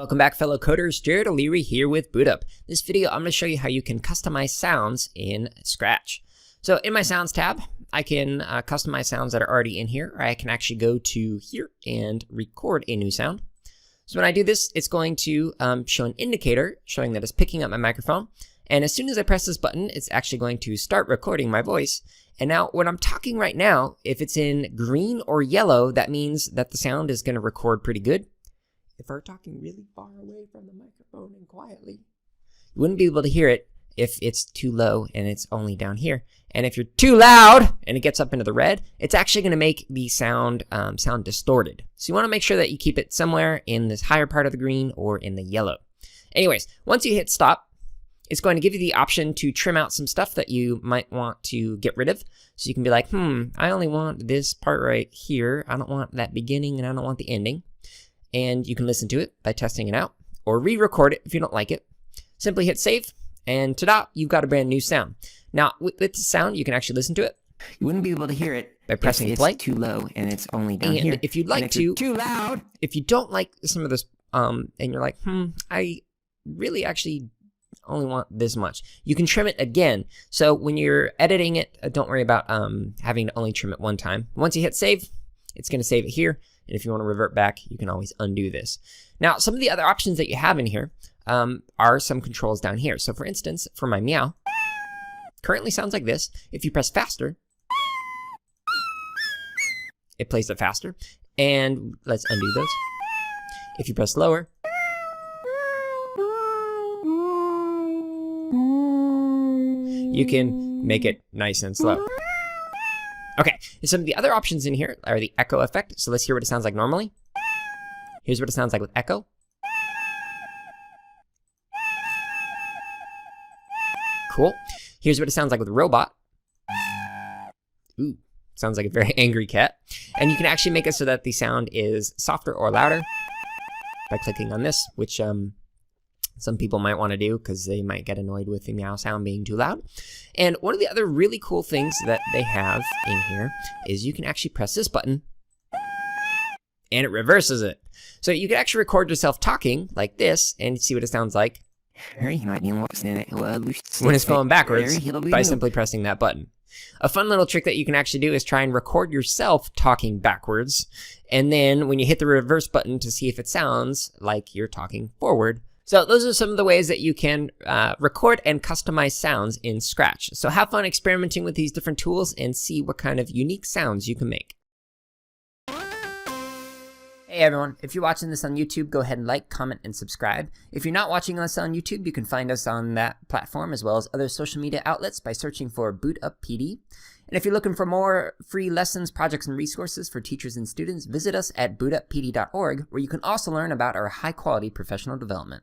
Welcome back, fellow coders. Jared O'Leary here with BootUp. This video, I'm going to show you how you can customize sounds in Scratch. So in my Sounds tab, I can customize sounds that are already in here, or I can actually go to here and record a new sound. So when I do this, it's going to show an indicator showing that it's picking up my microphone. And as soon as I press this button, it's actually going to start recording my voice. And now when I'm talking right now, if it's in green or yellow, that means that the sound is going to record pretty good. If we're talking really far away from the microphone and quietly, you wouldn't be able to hear it if it's too low and it's only down here. And if you're too loud and it gets up into the red, it's actually going to make the sound sound distorted. So you want to make sure that you keep it somewhere in this higher part of the green or in the yellow. Anyways, once you hit stop, it's going to give you the option to trim out some stuff that you might want to get rid of. So you can be like, I only want this part right here. I don't want that beginning and I don't want the ending. And you can listen to it by testing it out or re-record it if you don't like it. Simply hit save and ta-da, you've got a brand new sound. Now with the sound, you can actually listen to it. You wouldn't be able to hear it by pressing if play. It's too low and it's only down and here. If you'd like to, too loud. If you don't like some of this, and you're like, I really actually only want this much, you can trim it again. So when you're editing it, don't worry about having to only trim it one time. Once you hit save, it's going to save it here. And if you want to revert back, you can always undo this. Now, some of the other options that you have in here are some controls down here. So for instance, for my meow, currently sounds like this. If you press faster, it plays it faster. And let's undo those. If you press slower, you can make it nice and slow. Okay, and some of the other options in here are the echo effect. So let's hear what it sounds like normally. Here's what it sounds like with echo. Cool. Here's what it sounds like with robot. Ooh, sounds like a very angry cat. And you can actually make it so that the sound is softer or louder by clicking on this, which some people might want to do because they might get annoyed with the meow sound being too loud. And one of the other really cool things that they have in here is you can actually press this button and it reverses it. So you can actually record yourself talking like this and see what it sounds like when it's going backwards by simply pressing that button. A fun little trick that you can actually do is try and record yourself talking backwards. And then when you hit the reverse button to see if it sounds like you're talking forward. So those are some of the ways that you can record and customize sounds in Scratch. So have fun experimenting with these different tools and see what kind of unique sounds you can make. Hey everyone, if you're watching this on YouTube, go ahead and like, comment, and subscribe. If you're not watching us on YouTube, you can find us on that platform as well as other social media outlets by searching for BootUp PD. And if you're looking for more free lessons, projects, and resources for teachers and students, visit us at bootuppd.org, where you can also learn about our high-quality professional development.